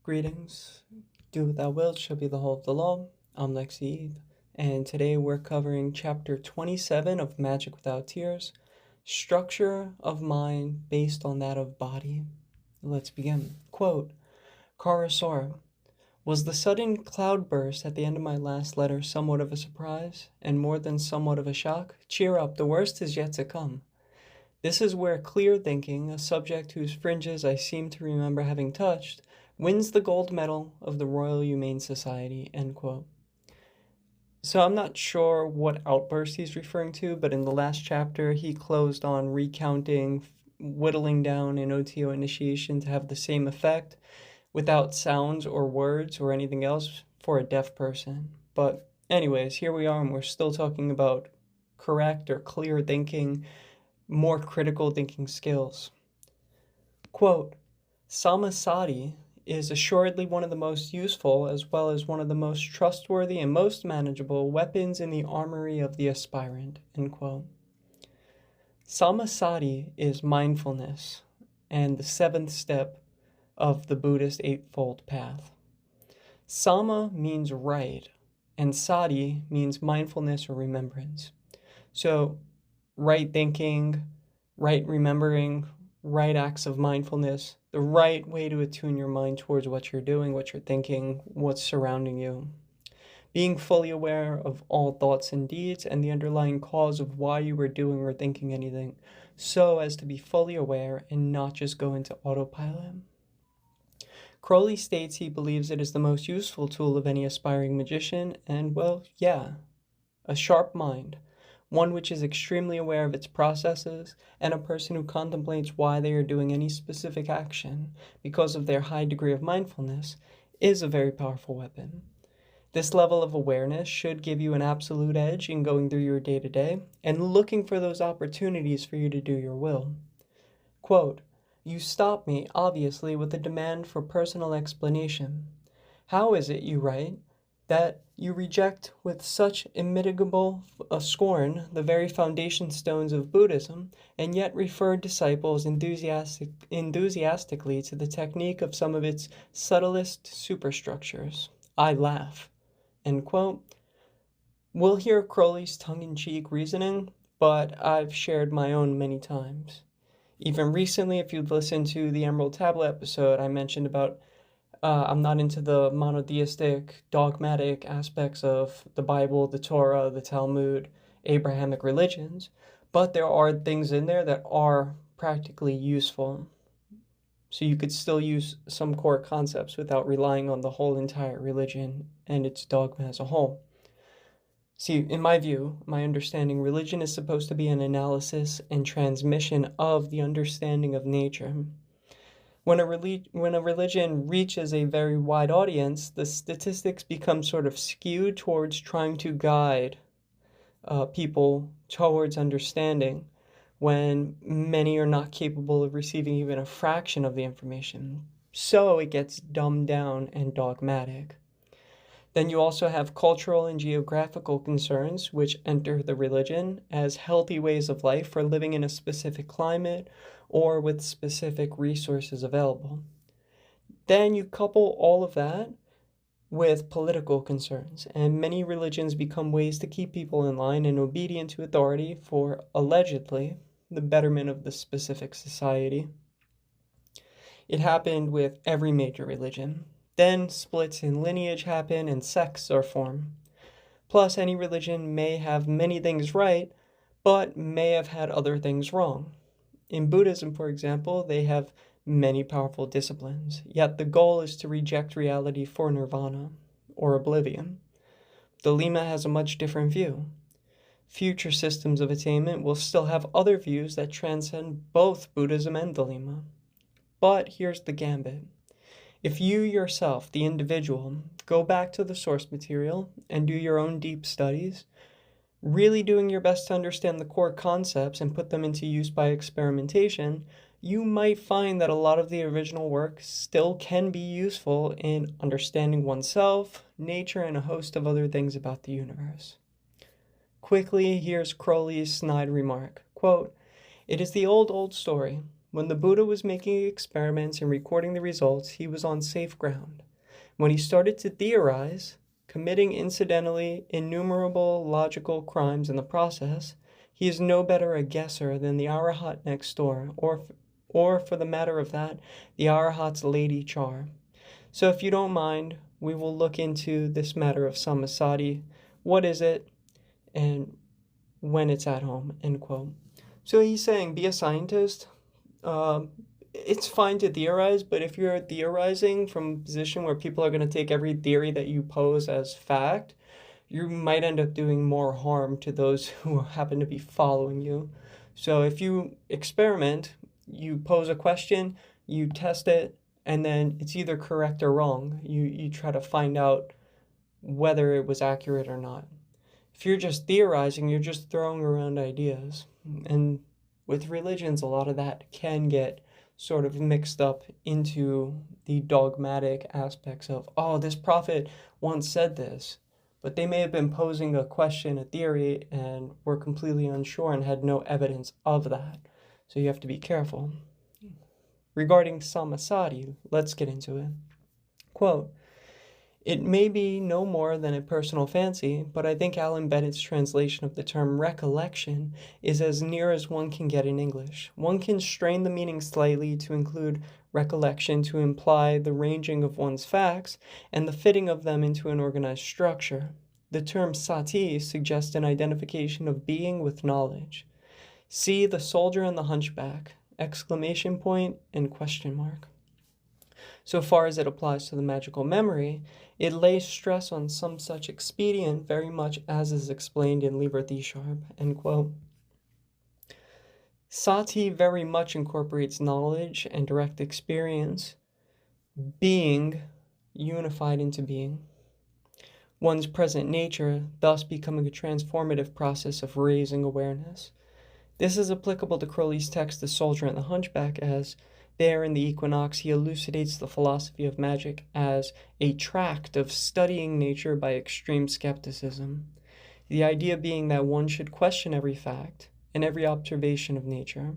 Greetings. Do what thou wilt shall be the whole of the law. I'm Lexi Eve, and today we're covering chapter 27 of Magick Without Tears, structure of mind based on that of body. Let's begin. Quote, Karasora, was the sudden cloudburst at the end of my last letter somewhat of a surprise, and more than somewhat of a shock? Cheer up, the worst is yet to come. This is where clear thinking, a subject whose fringes I seem to remember having touched, wins the gold medal of the Royal Humane Society, end quote. So I'm not sure what outburst he's referring to, but in the last chapter, he closed on recounting, whittling down an OTO initiation to have the same effect without sounds or words or anything else for a deaf person. But anyways, here we are, and we're still talking about correct or clear thinking, more critical thinking skills. Quote, Sammasati is assuredly one of the most useful as well as one of the most trustworthy and most manageable weapons in the armory of the aspirant, end quote. Sammasati is mindfulness and the seventh step of the Buddhist Eightfold Path. Sama means right, and sati means mindfulness or remembrance. So right thinking, right remembering, right acts of mindfulness, the right way to attune your mind towards what you're doing, what you're thinking, what's surrounding you. Being fully aware of all thoughts and deeds and the underlying cause of why you were doing or thinking anything, so as to be fully aware and not just go into autopilot. Crowley states he believes it is the most useful tool of any aspiring magician, and well, yeah, a sharp mind, one which is extremely aware of its processes, and a person who contemplates why they are doing any specific action because of their high degree of mindfulness, is a very powerful weapon. This level of awareness should give you an absolute edge in going through your day-to-day and looking for those opportunities for you to do your will. Quote, you stop me, obviously, with a demand for personal explanation. How is it, you write, that you reject with such immitigable scorn the very foundation stones of Buddhism, and yet refer disciples enthusiastically to the technique of some of its subtlest superstructures? I laugh. End quote. We'll hear Crowley's tongue-in-cheek reasoning, but I've shared my own many times. Even recently, if you'd listened to the Emerald Tablet episode, I mentioned about I'm not into the monotheistic, dogmatic aspects of the Bible, the Torah, the Talmud, Abrahamic religions, but there are things in there that are practically useful. So you could still use some core concepts without relying on the whole entire religion and its dogma as a whole. See, in my view, my understanding, religion is supposed to be an analysis and transmission of the understanding of nature. When a religion reaches a very wide audience, the statistics become sort of skewed towards trying to guide people towards understanding, when many are not capable of receiving even a fraction of the information. So it gets dumbed down and dogmatic. Then you also have cultural and geographical concerns, which enter the religion as healthy ways of life for living in a specific climate or with specific resources available. Then you couple all of that with political concerns, and many religions become ways to keep people in line and obedient to authority for, allegedly, the betterment of the specific society. It happened with every major religion. Then splits in lineage happen and sects are formed. Plus, any religion may have many things right, but may have had other things wrong. In Buddhism, for example, they have many powerful disciplines, yet the goal is to reject reality for nirvana, or oblivion. The Lima has a much different view. Future systems of attainment will still have other views that transcend both Buddhism and the Lima. But here's the gambit. If you yourself, the individual, go back to the source material and do your own deep studies, really doing your best to understand the core concepts and put them into use by experimentation, you might find that a lot of the original work still can be useful in understanding oneself, nature, and a host of other things about the universe. Quickly, here's Crowley's snide remark, quote, it is the old story. When the Buddha was making experiments and recording the results, he was on safe ground. When he started to theorize, committing incidentally innumerable logical crimes in the process, he is no better a guesser than the Arahat next door, or for the matter of that, the Arahat's Lady Char. So if you don't mind, we will look into this matter of Sammasati. What is it, and when it's at home, end quote. So he's saying, be a scientist. It's fine to theorize, but if you're theorizing from a position where people are going to take every theory that you pose as fact, you might end up doing more harm to those who happen to be following you. So if you experiment, you pose a question, you test it, and then it's either correct or wrong. You try to find out whether it was accurate or not. If you're just theorizing, you're just throwing around ideas. And with religions, a lot of that can get sort of mixed up into the dogmatic aspects of, oh, this prophet once said this, but they may have been posing a question, a theory, and were completely unsure and had no evidence of that. So you have to be careful. Regarding Sammasati, let's get into it. Quote, it may be no more than a personal fancy, but I think Alan Bennett's translation of the term recollection is as near as one can get in English. One can strain the meaning slightly to include recollection to imply the ranging of one's facts and the fitting of them into an organized structure. The term sati suggests an identification of being with knowledge. See the soldier and the hunchback, exclamation point and question mark. So far as it applies to the magical memory, it lays stress on some such expedient very much as is explained in Liber D#, end quote. Sati very much incorporates knowledge and direct experience, being unified into being. One's present nature thus becoming a transformative process of raising awareness. This is applicable to Crowley's text, The Soldier and the Hunchback, as there in the Equinox he elucidates the philosophy of magic as a tract of studying nature by extreme skepticism. The idea being that one should question every fact and every observation of nature,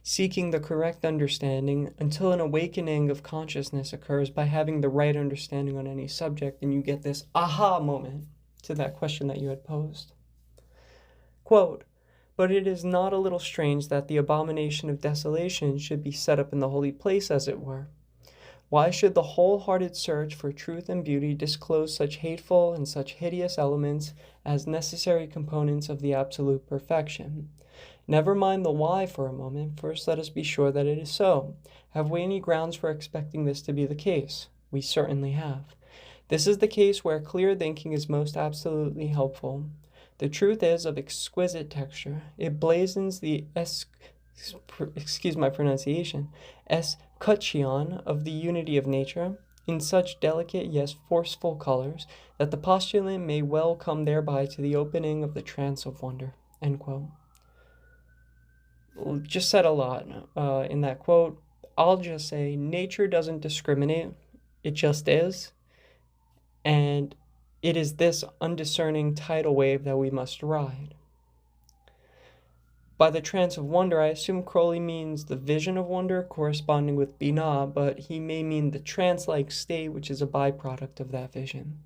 seeking the correct understanding until an awakening of consciousness occurs by having the right understanding on any subject, and you get this aha moment to that question that you had posed. Quote, but it is not a little strange that the abomination of desolation should be set up in the holy place, as it were. Why should the wholehearted search for truth and beauty disclose such hateful and such hideous elements as necessary components of the absolute perfection? Never mind the why for a moment. First, let us be sure that it is so. Have we any grounds for expecting this to be the case? We certainly have. This is the case where clear thinking is most absolutely helpful. The truth is of exquisite texture. It blazons the excuse my pronunciation, escutcheon of the unity of nature in such delicate yet forceful colors that the postulant may well come thereby to the opening of the trance of wonder. End quote. Just said a lot in that quote. I'll just say nature doesn't discriminate. It just is. And it is this undiscerning tidal wave that we must ride. By the trance of wonder, I assume Crowley means the vision of wonder corresponding with Binah, but he may mean the trance-like state, which is a byproduct of that vision.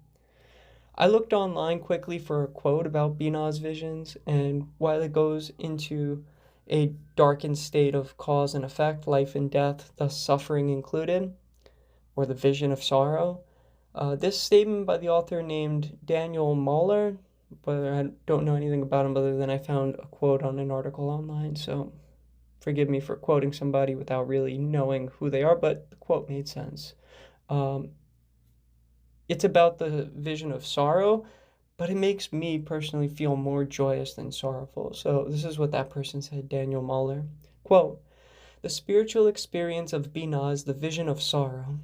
I looked online quickly for a quote about Binah's visions, and while it goes into a darkened state of cause and effect, life and death, thus suffering included, or the vision of sorrow, this statement by the author named Daniel Mahler, but I don't know anything about him other than I found a quote on an article online, so forgive me for quoting somebody without really knowing who they are, but the quote made sense. It's about the vision of sorrow, but it makes me personally feel more joyous than sorrowful. So this is what that person said, Daniel Mahler. Quote, the spiritual experience of Binah is the vision of sorrow.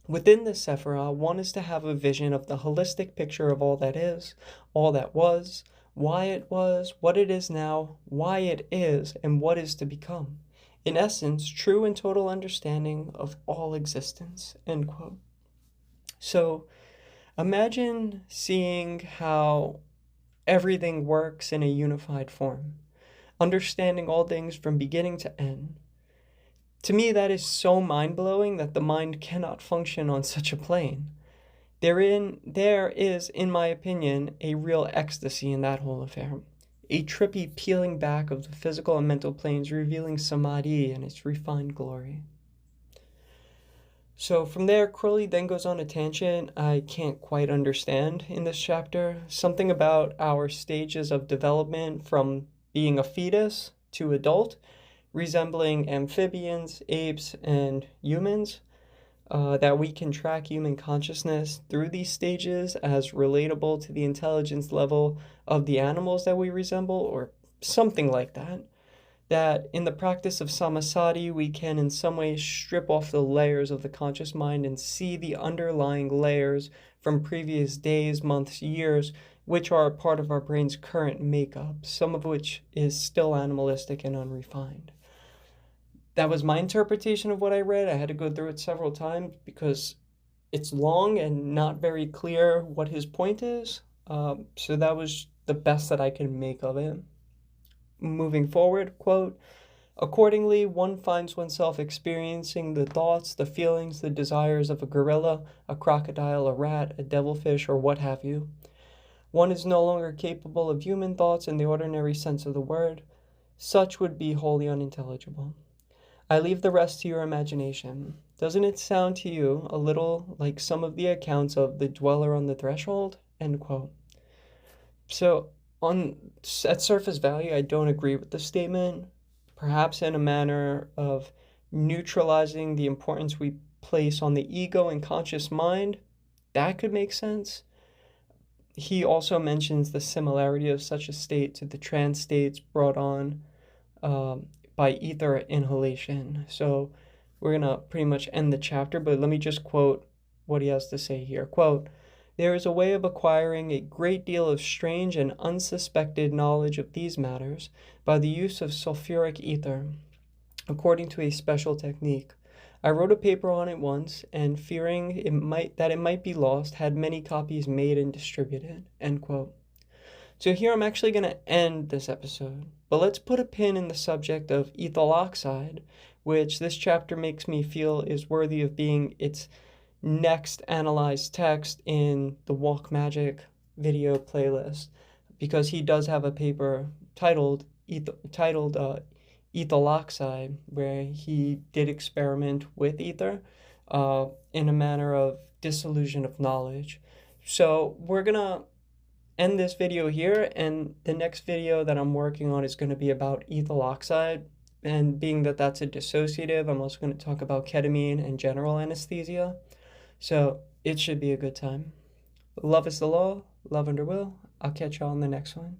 Within this Sephirah, one is to have a vision of the holistic picture of all that is, all that was, why it was, what it is now, why it is, and what is to become. In essence, true and total understanding of all existence. End quote. So imagine seeing how everything works in a unified form, understanding all things from beginning to end. To me, that is so mind-blowing that the mind cannot function on such a plane. There is, in my opinion, a real ecstasy in that whole affair. A trippy peeling back of the physical and mental planes, revealing Samadhi and its refined glory. So from there, Crowley then goes on a tangent I can't quite understand in this chapter. Something about our stages of development from being a fetus to adult, resembling amphibians, apes, and humans. That we can track human consciousness through these stages as relatable to the intelligence level of the animals that we resemble, or something like that. That in the practice of Sammasati, we can in some way strip off the layers of the conscious mind and see the underlying layers from previous days, months, years, which are a part of our brain's current makeup, some of which is still animalistic and unrefined. That was my interpretation of what I read. I had to go through it several times because it's long and not very clear what his point is. So that was the best that I can make of it. Moving forward, quote, accordingly, one finds oneself experiencing the thoughts, the feelings, the desires of a gorilla, a crocodile, a rat, a devilfish, or what have you. One is no longer capable of human thoughts in the ordinary sense of the word. Such would be wholly unintelligible. I leave the rest to your imagination. Doesn't it sound to you a little like some of the accounts of the dweller on the threshold? End quote. So, at surface value, I don't agree with the statement. Perhaps in a manner of neutralizing the importance we place on the ego and conscious mind, that could make sense. He also mentions the similarity of such a state to the trance states brought on by ether inhalation. So we're going to pretty much end the chapter, but let me just quote what he has to say here. Quote, there is a way of acquiring a great deal of strange and unsuspected knowledge of these matters by the use of sulfuric ether, according to a special technique. I wrote a paper on it once, and fearing it might be lost, had many copies made and distributed. End quote. So here I'm actually going to end this episode, but let's put a pin in the subject of ethyl oxide, which this chapter makes me feel is worthy of being its next analyzed text in the Walk Magic video playlist, because he does have a paper titled ethyl oxide, where he did experiment with ether in a manner of dissolution of knowledge. So we're going to end this video here, and the next video that I'm working on is going to be about ethyl oxide, and being that that's a dissociative, I'm also going to talk about ketamine and general anesthesia. So it should be a good time. Love is the law, love under will. I'll catch y'all in the next one.